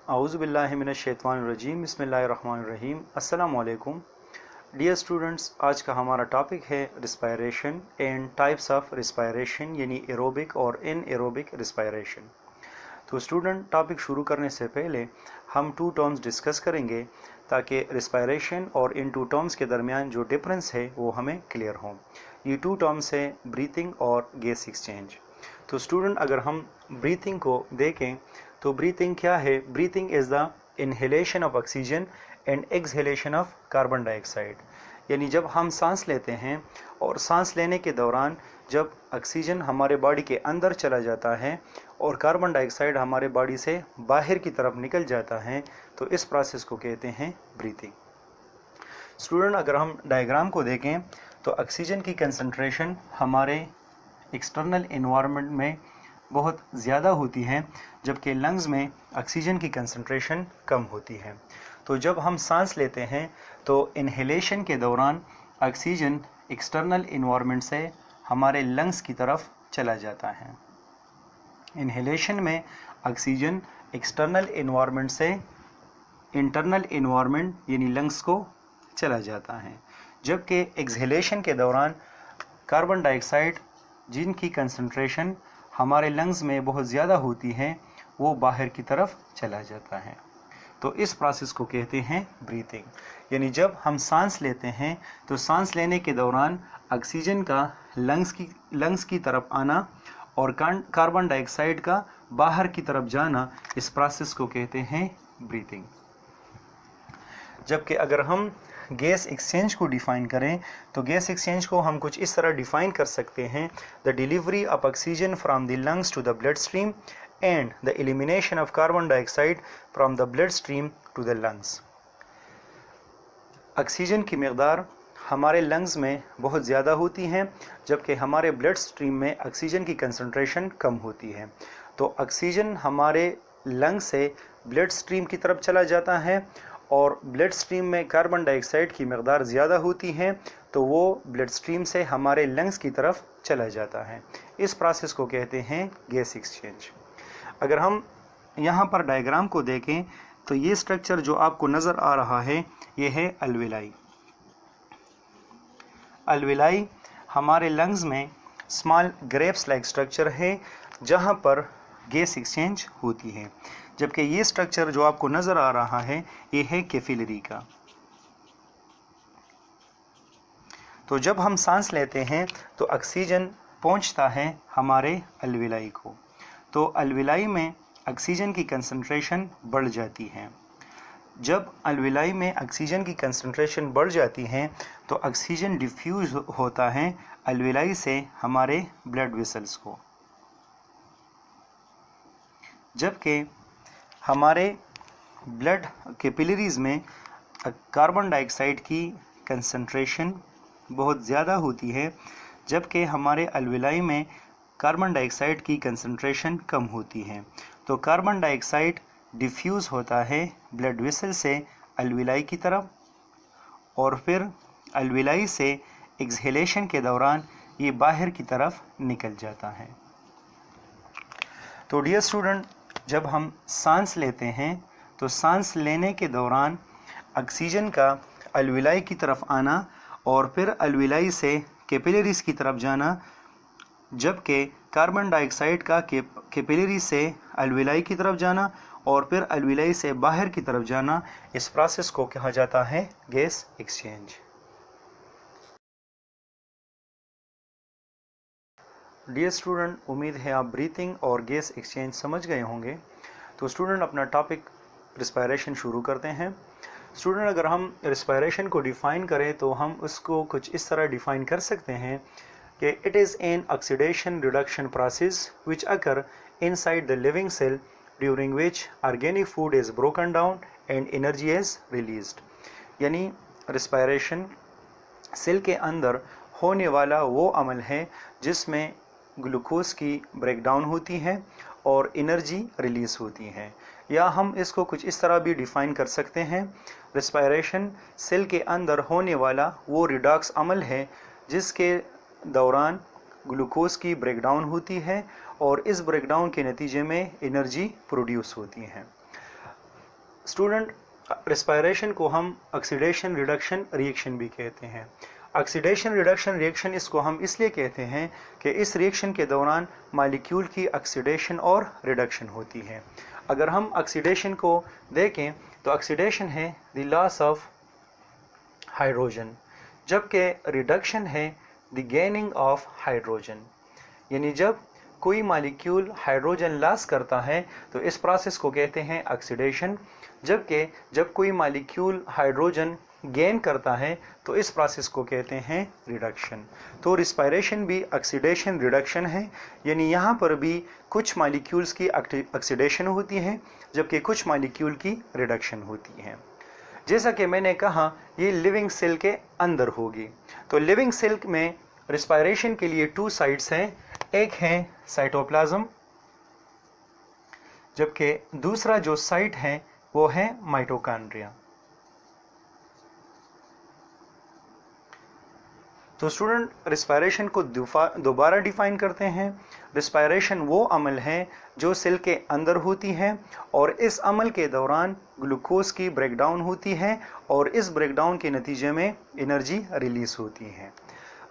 आऊज़ुबिल्लाहिमिनश्शैतानिर्रजीम बिस्मिल्लाहिर्रहमानिर्रहीम अस्सलामुअलैकुम। Dear students, आज का हमारा टॉपिक है respiration and types of respiration, यानी एरोबिक और इनएरोबिक रिस्पायरेशन। तो स्टूडेंट, टॉपिक शुरू करने से पहले हम टू टर्म्स डिस्कस करेंगे ताकि रिस्पायरेशन और इन टू टर्म्स के दरमियान जो डिफरेंस है वो हमें क्लियर हो। ये टू टर्म्स है ब्रीथिंग और गैस एक्सचेंज। तो स्टूडेंट, अगर हम ब्रीथिंग को देखें तो ब्रीथिंग क्या है? Breathing is the inhalation of oxygen and exhalation of carbon dioxide. यानी जब हम सांस लेते हैं और सांस लेने के दौरान जब ऑक्सीजन हमारे बॉडी के अंदर चला जाता है और कार्बन डाइऑक्साइड हमारे बॉडी से बाहर की तरफ निकल जाता है, तो इस प्रोसेस को कहते हैं ब्रीथिंग। स्टूडेंट, अगर हम डायग्राम को देखें तो ऑक्सीजन की कंसंट्रेशन हमारे एक्सटर्नल एनवायरनमेंट में बहुत ज़्यादा होती है, जबकि लंग्स में ऑक्सीजन की कंसंट्रेशन कम होती है। तो जब हम सांस लेते हैं तो इनहेलेशन के दौरान ऑक्सीजन एक्सटर्नल एनवायरनमेंट से हमारे लंग्स की तरफ चला जाता है। इनहेलेशन में ऑक्सीजन एक्सटर्नल एनवायरनमेंट से इंटरनल एनवायरनमेंट यानी लंग्स को चला जाता है, जबकि एक्सहेलेशन के दौरान कार्बन डाइऑक्साइड जिनकी कंसंट्रेशन हमारे लंग्स में बहुत ज़्यादा होती है वो बाहर की तरफ चला जाता है। तो इस प्रोसेस को कहते हैं ब्रीथिंग। यानी जब हम सांस लेते हैं तो सांस लेने के दौरान ऑक्सीजन का लंग्स की तरफ आना और कार्बन डाइऑक्साइड का बाहर की तरफ जाना, इस प्रोसेस को कहते हैं ब्रीथिंग। जबकि अगर हम गैस एक्सचेंज को डिफ़ाइन करें तो गैस एक्सचेंज को हम कुछ इस तरह डिफ़ाइन कर सकते हैं: the delivery of oxygen from the lungs to the blood stream and the elimination of carbon dioxide from the blood stream to the lungs. Oxygen की मकदार हमारे लंग्स में बहुत ज़्यादा होती है, जबकि हमारे ब्लड स्ट्रीम में ऑक्सीजन की कंसंट्रेशन कम होती है। तो ऑक्सीजन हमारे लंग्स से ब्लड स्ट्रीम की तरफ चला जाता है और ब्लड स्ट्रीम में कार्बन डाइऑक्साइड की मकदार ज़्यादा होती है, तो वो ब्लड स्ट्रीम से हमारे लंग्स की तरफ चला जाता है। इस प्रोसेस को कहते हैं गैस एक्सचेंज। अगर हम यहाँ पर डायग्राम को देखें तो ये स्ट्रक्चर जो आपको नज़र आ रहा है ये है अल्वेलाई। अल्वेलाई हमारे लंग्स में स्मॉल ग्रेप्स लाइक स्ट्रक्चर है जहाँ पर गैस एक्सचेंज होती है, जबकि ये स्ट्रक्चर जो आपको नज़र आ रहा है ये है कैपिलरी का। तो जब हम सांस लेते हैं तो ऑक्सीजन पहुंचता है हमारे अल्वेलाई को, तो अल्वेलाई में ऑक्सीजन की कंसंट्रेशन बढ़ जाती है। जब अल्वेलाई में ऑक्सीजन की कंसंट्रेशन बढ़ जाती है तो ऑक्सीजन डिफ्यूज होता है अल्वेलाई से हमारे ब्लड वेसल्स को, जबकि हमारे ब्लड कैपिलरीज में कार्बन डाइऑक्साइड की कंसंट्रेशन बहुत ज़्यादा होती है, जबकि हमारे अल्वेलाई में कार्बन डाइऑक्साइड की कंसंट्रेशन कम होती है। तो कार्बन डाइऑक्साइड डिफ्यूज़ होता है ब्लड वेसल से अल्वेलाई की तरफ और फिर अल्वेलाई से एक्सहेलेशन के दौरान ये बाहर की तरफ निकल जाता है। तो डियर स्टूडेंट, जब हम सांस लेते हैं तो सांस लेने के दौरान ऑक्सीजन का अल्वेलाई की तरफ आना और फिर अल्वेलाई से कैपिलरीज की तरफ जाना, जबकि कार्बन डाइऑक्साइड का कैपिलरी से अल्वेलाई की तरफ जाना और फिर अल्वेलाई से बाहर की तरफ जाना, इस प्रोसेस को कहा जाता है गैस एक्सचेंज। डियर स्टूडेंट, उम्मीद है आप ब्रीथिंग और गैस एक्सचेंज समझ गए होंगे। तो स्टूडेंट, अपना टॉपिक रिस्पायरेशन शुरू करते हैं। स्टूडेंट, अगर हम रिस्पायरेशन को डिफ़ाइन करें तो हम उसको कुछ इस तरह डिफ़ाइन कर सकते हैं कि it is an oxidation reduction process which occur inside the living cell during which organic food is broken down and energy is released. यानी रिस्पायरेशन सेल के अंदर होने वाला वो अमल है जिसमें ग्लूकोज की ब्रेकडाउन होती है और एनर्जी रिलीज़ होती है। या हम इसको कुछ इस तरह भी डिफ़ाइन कर सकते हैं: रिस्पायरेशन सेल के अंदर होने वाला वो रिडॉक्स अमल है जिसके दौरान ग्लूकोज की ब्रेकडाउन होती है और इस ब्रेकडाउन के नतीजे में एनर्जी प्रोड्यूस होती है। स्टूडेंट, रिस्पायरेशन को हम ऑक्सीडेशन रिडक्शन रिएक्शन भी कहते हैं। ऑक्सीडेशन रिडक्शन रिएक्शन इसको हम इसलिए कहते हैं कि इस रिएक्शन के दौरान मॉलिक्यूल की ऑक्सीडेशन और रिडक्शन होती है। अगर हम ऑक्सीडेशन को देखें तो ऑक्सीडेशन है द लॉस ऑफ हाइड्रोजन, जबकि रिडक्शन है द गेनिंग ऑफ हाइड्रोजन। यानी जब कोई मॉलिक्यूल हाइड्रोजन लॉस करता है तो इस प्रोसेस को कहते हैं ऑक्सीडेशन, जबकि जब कोई मॉलिक्यूल हाइड्रोजन गेन करता है तो इस प्रोसेस को कहते हैं रिडक्शन। तो रिस्पायरेशन भी ऑक्सीडेशन रिडक्शन है, यानी यहाँ पर भी कुछ मॉलिक्यूल्स की ऑक्सीडेशन होती है जबकि कुछ मॉलिक्यूल की रिडक्शन होती है। जैसा कि मैंने कहा ये लिविंग सेल के अंदर होगी। तो लिविंग सेल में रिस्पायरेशन के लिए 2 साइट्स हैं, एक है साइटोप्लाज्म जबकि दूसरा जो साइट है वो है माइटोकॉन्ड्रिया। तो स्टूडेंट, रिस्पायरेशन को दोबारा डिफाइन करते हैं। रिस्पायरेशन वो अमल है जो सेल के अंदर होती है और इस अमल के दौरान ग्लूकोज की ब्रेकडाउन होती है और इस ब्रेकडाउन के नतीजे में एनर्जी रिलीज होती है।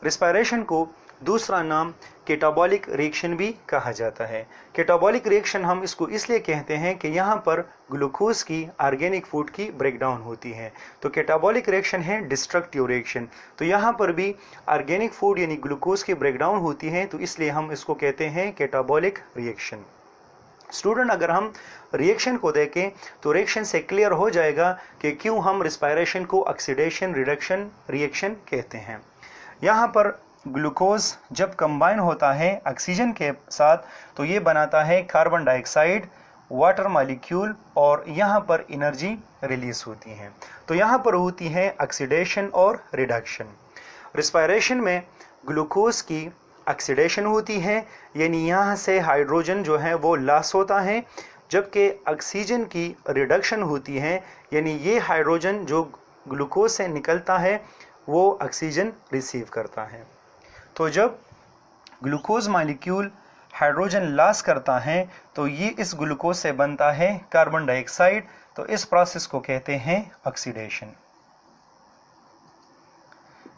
रिस्पायरेशन को दूसरा नाम कैटाबॉलिक रिएक्शन भी कहा जाता है। कैटाबॉलिक रिएक्शन हम इसको इसलिए कहते हैं कि यहाँ पर ग्लूकोज की ऑर्गेनिक फूड की ब्रेकडाउन होती है। तो कैटाबॉलिक रिएक्शन है डिस्ट्रक्टिव रिएक्शन। तो यहाँ पर भी ऑर्गेनिक फूड यानी ग्लूकोज की ब्रेकडाउन होती है, तो इसलिए हम इसको कहते हैं कैटाबॉलिक रिएक्शन। स्टूडेंट, अगर हम रिएक्शन को देखें तो रिएक्शन से क्लियर हो जाएगा कि क्यों हम रिस्पायरेशन को ऑक्सीडेशन रिडक्शन रिएक्शन कहते हैं। यहाँ पर ग्लूकोज जब कंबाइन होता है ऑक्सीजन के साथ तो ये बनाता है कार्बन डाइऑक्साइड, वाटर मॉलिक्यूल और यहाँ पर एनर्जी रिलीज होती है। तो यहाँ पर होती है ऑक्सीडेशन और रिडक्शन। रिस्पायरेशन में ग्लूकोज की ऑक्सीडेशन होती है, यानी यहाँ से हाइड्रोजन जो है वो लॉस होता है, जबकि ऑक्सीजन की रिडक्शन होती है, यानी ये हाइड्रोजन जो ग्लूकोज से निकलता है वो ऑक्सीजन रिसीव करता है। तो जब ग्लूकोज मॉलिक्यूल हाइड्रोजन लॉस करता है तो ये इस ग्लूकोज से बनता है कार्बन डाइऑक्साइड, तो इस प्रोसेस को कहते हैं ऑक्सीडेशन।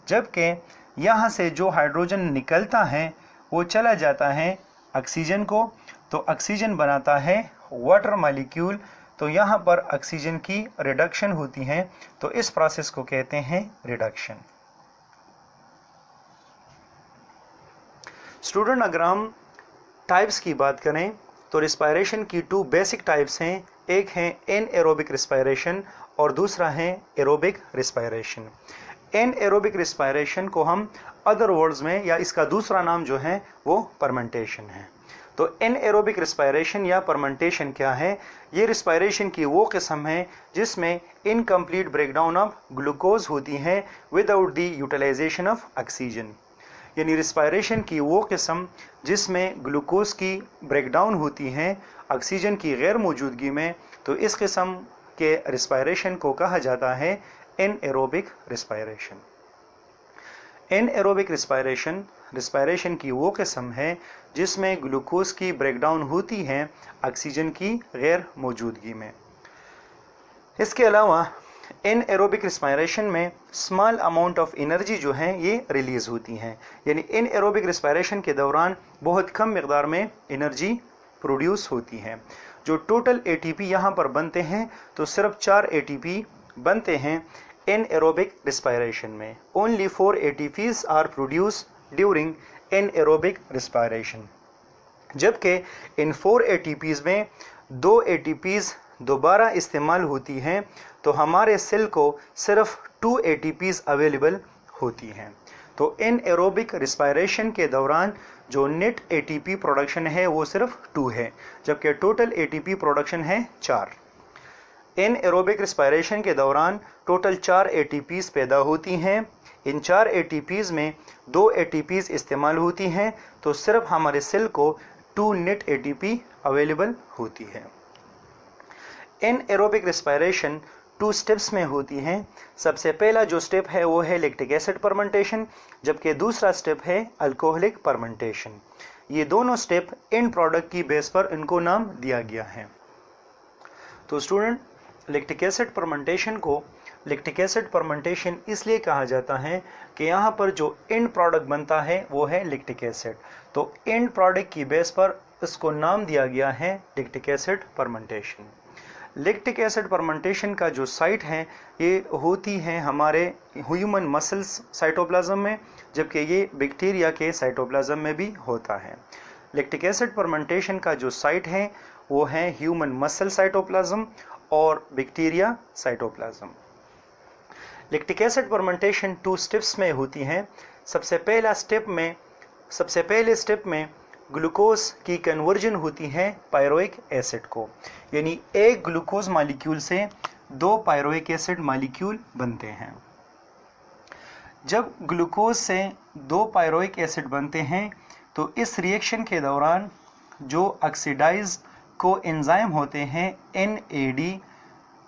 जबकि यहाँ से जो हाइड्रोजन निकलता है वो चला जाता है ऑक्सीजन को, तो ऑक्सीजन बनाता है वाटर मॉलिक्यूल, तो यहाँ पर ऑक्सीजन की रिडक्शन होती है, तो इस प्रोसेस को कहते हैं रिडक्शन। स्टूडेंट, अगर हम टाइप्स की बात करें तो रिस्पायरेशन की 2 बेसिक टाइप्स हैं, एक है एनएरोबिक रिस्पायरेशन और दूसरा है एरोबिक रिस्पायरेशन। एनएरोबिक रिस्पायरेशन को हम अदर वर्ड्स में या इसका दूसरा नाम जो है वो परमेंटेशन है। तो एनएरोबिक रिस्पायरेशन या परमेंटेशन क्या है? ये रिस्पायरेशन की वो किस्म है जिसमें इनकम्प्लीट ब्रेकडाउन ऑफ ग्लूकोज होती है without the utilization of oxygen. यानी रिस्पायरेशन की वो किस्म जिसमें ग्लूकोज की ब्रेकडाउन होती है ऑक्सीजन की गैर मौजूदगी में, तो इस किस्म के रिस्पायरेशन को कहा जाता है एनएरोबिक रिस्पायरेशन। एनएरोबिक रिस्पायरेशन की वो किस्म है जिसमें ग्लूकोज की ब्रेकडाउन होती है ऑक्सीजन की गैर मौजूदगी में। इसके अलावा एनएरोबिक रिस्पायरेशन में स्मॉल अमाउंट ऑफ एनर्जी जो है ये रिलीज होती है, यानी एनएरोबिक रिस्पायरेशन के दौरान बहुत कम मिकदार में एनर्जी प्रोड्यूस होती है। जो टोटल एटीपी यहाँ पर बनते हैं तो सिर्फ 4 एटीपी बनते हैं एनएरोबिक रिस्पायरेशन में। Only 4 ATPs are produce during anaerobic respiration, जबकि इन 4 एटीपीज में 2 एटीपीज दोबारा इस्तेमाल होती हैं, तो हमारे सेल को सिर्फ 2 एटीपीज अवेलेबल होती हैं। तो एनएरोबिक रिस्पायरेशन के दौरान जो नेट एटीपी प्रोडक्शन है वो सिर्फ 2 है, जबकि टोटल एटीपी प्रोडक्शन है 4। एनएरोबिक रिस्पायरेशन के दौरान टोटल 4 एटीपीज पैदा होती हैं। इन 4 एटीपीज में 2 एटीपीज इस्तेमाल होती हैं, तो सिर्फ हमारे सेल को 2 नेट एटीपी अवेलेबल होती है। एनएरोबिक रिस्पायरेशन 2 स्टेप्स में होती हैं। सबसे पहला जो स्टेप है वो है लैक्टिक एसिड फर्मेंटेशन, जबकि दूसरा स्टेप है अल्कोहलिक फर्मेंटेशन। ये दोनों स्टेप एंड प्रोडक्ट की बेस पर इनको नाम दिया गया है। तो स्टूडेंट, लैक्टिक एसिड फर्मेंटेशन को लैक्टिक एसिड फर्मेंटेशन इसलिए कहा जाता है कि यहाँ पर जो एंड प्रोडक्ट बनता है वो है लैक्टिक एसिड। तो एंड प्रोडक्ट की बेस पर इसको नाम दिया गया है lactic acid fermentation. Lactic acid fermentation का जो साइट है ये होती है हमारे ह्यूमन मसल्स साइटोप्लाज्म में, जबकि ये बैक्टीरिया के साइटोप्लाज्म में भी होता है। लैक्टिक एसिड फर्मेंटेशन का जो साइट है वो है ह्यूमन मसल साइटोप्लाज्म और bacteria cytoplasm. Lactic acid fermentation 2 steps में होती है। सबसे पहले स्टेप में ग्लूकोज की कन्वर्जन होती है पायरोइक एसिड को, यानी एक ग्लूकोज मॉलिक्यूल से 2 पायरोइक एसिड मॉलिक्यूल बनते हैं। जब ग्लूकोज से 2 पायरोइक एसिड बनते हैं तो इस रिएक्शन के दौरान जो ऑक्सीडाइज को एंजाइम होते हैं NAD,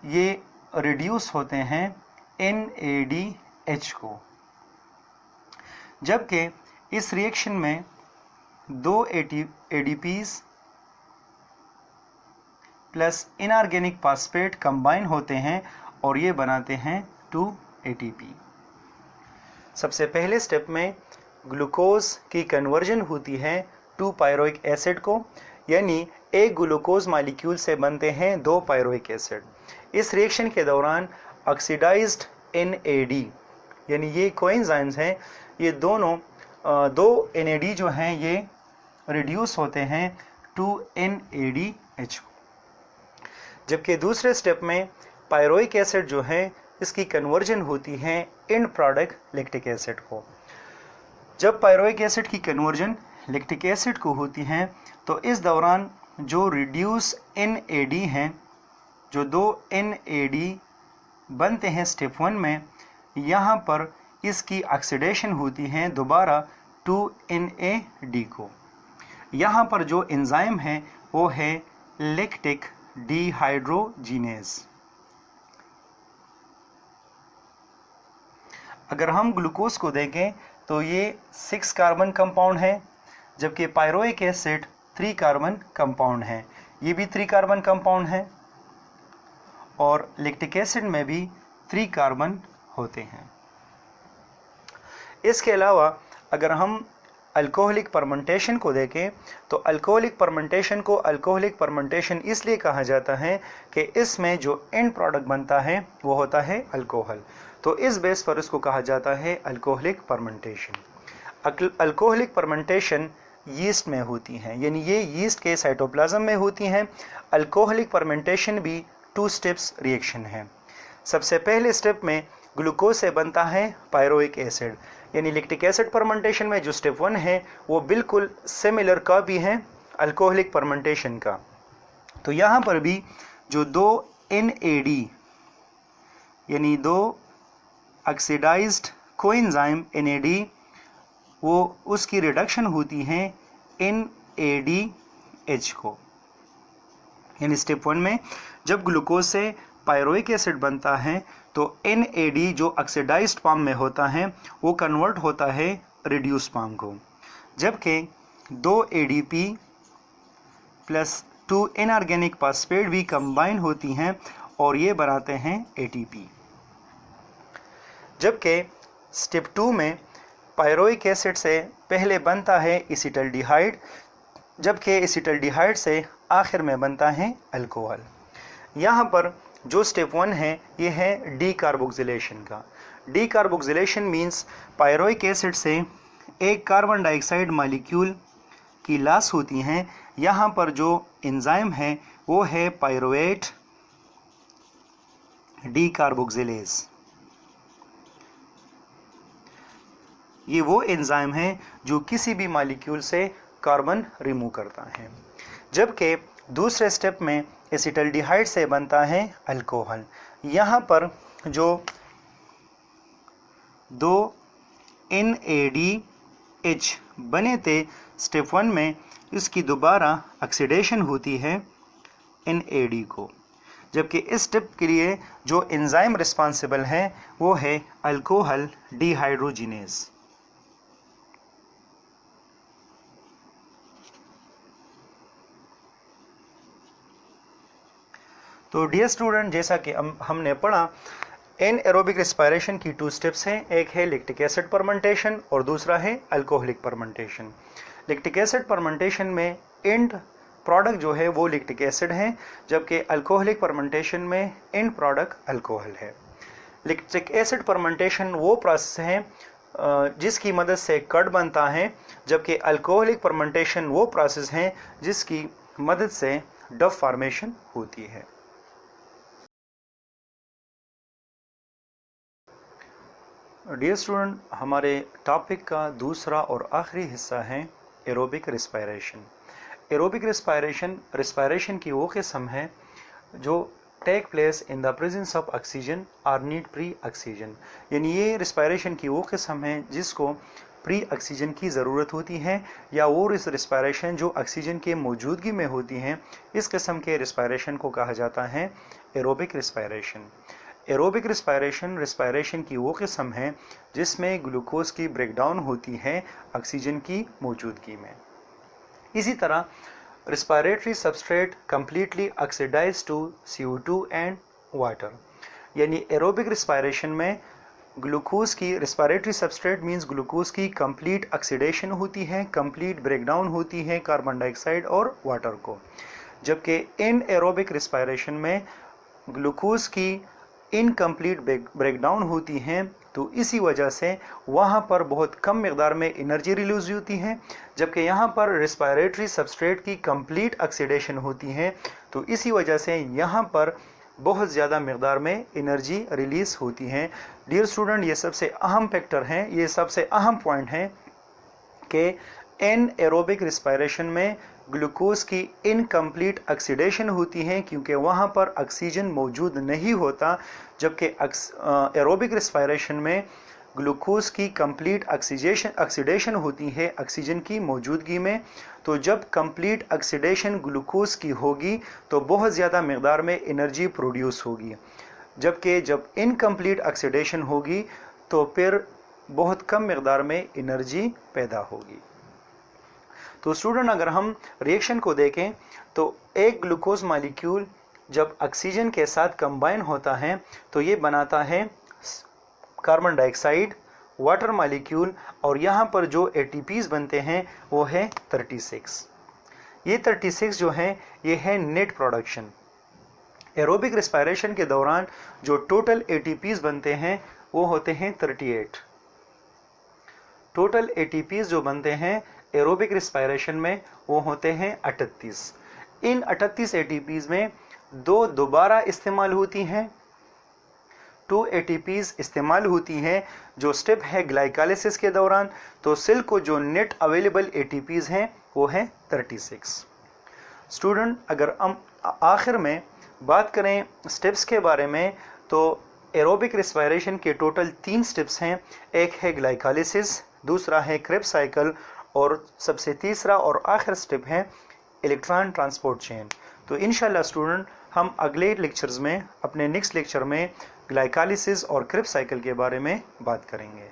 ये रिड्यूस होते हैं NADH को, जबकि इस रिएक्शन में 2 ADPs plus inorganic phosphate combine होते हैं और ये बनाते हैं 2 ATP। सबसे पहले स्टेप में ग्लूकोज की कन्वर्जन होती है 2 पायरोइक एसिड को, यानी एक ग्लूकोज मॉलिक्यूल से बनते हैं 2 पायरोइक एसिड। इस रिएक्शन के दौरान ऑक्सीडाइज्ड NAD, यानी ये कोएंजाइम्स हैं, ये दोनों 2 NAD जो हैं ये रिड्यूस होते हैं 2 NADH को, जबकि दूसरे स्टेप में पायरोइक एसिड जो है इसकी कन्वर्जन होती है एंड प्रोडक्ट लैक्टिक एसिड को। जब पायरोइक एसिड की कन्वर्जन लैक्टिक एसिड को होती है तो इस दौरान जो रिड्यूस NAD हैं, जो 2 NAD बनते हैं स्टेप 1 में, यहाँ पर इसकी ऑक्सीडेशन होती है दोबारा 2 NAD को। यहाँ पर जो एंजाइम है वो है लैक्टिक डिहाइड्रोजिनेज। अगर हम ग्लूकोज को देखें तो ये 6 कार्बन कंपाउंड है, जबकि पायरोइक एसिड 3 कार्बन कंपाउंड है, ये भी 3 कार्बन कंपाउंड है, और लैक्टिक एसिड में भी 3 कार्बन होते हैं। इसके अलावा अगर हम अल्कोहलिक फर्मेंटेशन को देखें तो अल्कोहलिक फर्मेंटेशन को अल्कोहलिक फर्मेंटेशन इसलिए कहा जाता है कि इसमें जो एंड प्रोडक्ट बनता है वो होता है अल्कोहल, तो इस बेस पर इसको कहा जाता है alcoholic fermentation. Alcoholic fermentation yeast में होती हैं, यानी ये यीस्ट के साइटोप्लाज्म में होती हैं। अल्कोहलिक फर्मेंटेशन भी 2 स्टेप्स रिएक्शन है। सबसे पहले स्टेप में ग्लूकोज से बनता है पायरोइक एसिड, यानी लैक्टिक एसिड फर्मेंटेशन में जो स्टेप 1 है वो बिल्कुल सिमिलर कॉपी है अल्कोहलिक फर्मेंटेशन का। तो यहाँ पर भी जो 2 NAD यानी 2 ऑक्सीडाइज्ड कोएंजाइम NAD, वो उसकी रिडक्शन होती है NADH को, यानी स्टेप 1 में जब ग्लूकोज से पायरोइक एसिड बनता है तो NAD जो ऑक्सीडाइज्ड फॉर्म में होता है वो कन्वर्ट होता है रिड्यूस फॉर्म को, जबकि 2 ADP प्लस 2 इनऑर्गेनिक फॉस्फेट भी कंबाइन होती हैं और ये बनाते हैं ATP। जबकि स्टेप 2 में पायरोइक एसिड से पहले बनता है एसिटल्डिहाइड, जबकि एसिटल्डिहाइड से आखिर में बनता है अल्कोहल। यहाँ पर जो स्टेप 1 है ये है डीकार्बोक्सिलेशन का। डीकार्बोक्सिलेशन मीन्स पायरोइक एसिड से एक कार्बन डाइऑक्साइड मॉलिक्यूल की लॉस होती हैं। यहाँ पर जो एंजाइम है वो है पायरोवेट डीकार्बोक्सिलेज। ये वो एंजाइम है जो किसी भी मॉलिक्यूल से कार्बन रिमूव करता है, जबकि दूसरे स्टेप में एसिटल्डिहाइड से बनता है अल्कोहल। यहाँ पर जो 2 NADH बने थे स्टेप 1 में, इसकी दोबारा ऑक्सीडेशन होती है NAD को, जबकि इस स्टेप के लिए जो एंजाइम रिस्पॉन्सिबल है वो है अल्कोहल डिहाइड्रोजिनेज। तो डियर स्टूडेंट, जैसा कि हमने पढ़ा, एनएरोबिक रिस्पायरेशन की 2 स्टेप्स हैं। एक है लैक्टिक एसिड फर्मेंटेशन और दूसरा है alcoholic fermentation. Lactic acid fermentation में एंड प्रोडक्ट जो है वो लैक्टिक एसिड है, जबकि अल्कोहलिक फर्मेंटेशन में एंड प्रोडक्ट अल्कोहल है। लैक्टिक एसिड फर्मेंटेशन वो प्रोसेस है जिसकी मदद से कर्ड बनता है, जबकि अल्कोहलिक फर्मेंटेशन वो प्रोसेस है जिसकी मदद से डव फॉर्मेशन होती है। डियर स्टूडेंट, हमारे टॉपिक का दूसरा और आखिरी हिस्सा है एरोबिक रिस्पायरेशन। एरोबिक रिस्पायरेशन की वो किस्म है जो take place in the presence of oxygen और नीड प्री ऑक्सीजन, यानी ये रिस्पायरेशन की वो किस्म है जिसको प्री ऑक्सीजन की ज़रूरत होती है, या वो रिस्पायरेशन जो ऑक्सीजन के मौजूदगी में होती हैं। इस किस्म के रिस्पायरेशन को कहा जाता है एरोबिक रिस्पायरेशन। एरोबिक रिस्पायरेशन की वो किस्म है जिसमें ग्लूकोज की ब्रेकडाउन होती है ऑक्सीजन की मौजूदगी में। इसी तरह respiratory substrate completely oxidise to CO2 and water, यानी एरोबिक रिस्पायरेशन में ग्लूकोज की रिस्पायरेटरी सबस्ट्रेट मींस ग्लूकोज की कंप्लीट ऑक्सीडेशन होती है, कंप्लीट ब्रेकडाउन होती है कार्बन डाइऑक्साइड और वाटर को, जबकि एनएरोबिक रिस्पायरेशन में ग्लूकोज की इनकम्प्लीट ब्रेकडाउन होती हैं। तो इसी वजह से वहाँ पर बहुत कम मिकदार में एनर्जी रिलीज होती है, जबकि यहाँ पर रिस्पायरेटरी सबस्ट्रेट की कंप्लीट ऑक्सीडेशन होती है। तो इसी वजह से यहाँ पर बहुत ज़्यादा मिकदार में एनर्जी रिलीज होती है। डियर स्टूडेंट, ये सबसे अहम फैक्टर हैं, ये सबसे अहम पॉइंट हैं कि एनएरोबिक रिस्पायरेशन में ग्लूकोज की इनकम्प्लीट ऑक्सीडेशन होती है क्योंकि वहाँ पर ऑक्सीजन मौजूद नहीं होता, जबकि एरोबिक रिस्पायरेशन में ग्लूकोज की कंप्लीट ऑक्सीडेशन होती है ऑक्सीजन की मौजूदगी में। तो जब कंप्लीट ऑक्सीडेशन ग्लूकोज की होगी तो बहुत ज़्यादा मिकदार में एनर्जी प्रोड्यूस होगी, जबकि जब इनकम्प्लीट ऑक्सीडेशन होगी तो फिर बहुत कम मिकदार में एनर्जी पैदा होगी। तो स्टूडेंट, अगर हम रिएक्शन को देखें तो एक ग्लूकोज मॉलिक्यूल जब ऑक्सीजन के साथ कंबाइन होता है तो ये बनाता है कार्बन डाइऑक्साइड, वाटर मॉलिक्यूल, और यहाँ पर जो ATPs बनते हैं वो है 36। ये 36 जो है ये है नेट प्रोडक्शन। एरोबिक रिस्पायरेशन के दौरान जो टोटल ATPs बनते हैं वो होते हैं 38। टोटल ATPs जो बनते हैं एरोबिक रिस्पायरेशन में वो होते हैं 38। इन 38 ATPs में 2 दोबारा इस्तेमाल होती हैं, 2 ATPs इस्तेमाल होती हैं जो स्टेप है ग्लाइकोलाइसिस के दौरान। तो सेल को जो नेट अवेलेबल ATPs हैं वो है 36। स्टूडेंट, अगर हम आखिर में बात करें स्टेप्स के बारे में तो एरोबिक रिस्पायरेशन के टोटल 3 स्टेप्स हैं। एक है ग्लाइकोलाइसिस, दूसरा है क्रेब्स साइकिल, और सबसे तीसरा और आखिर स्टेप है इलेक्ट्रॉन ट्रांसपोर्ट चेन। तो इंशाल्लाह स्टूडेंट, हम अगले लेक्चर्स में, अपने नेक्स्ट लेक्चर में ग्लाइकोलाइसिस और क्रेब्स साइकिल के बारे में बात करेंगे।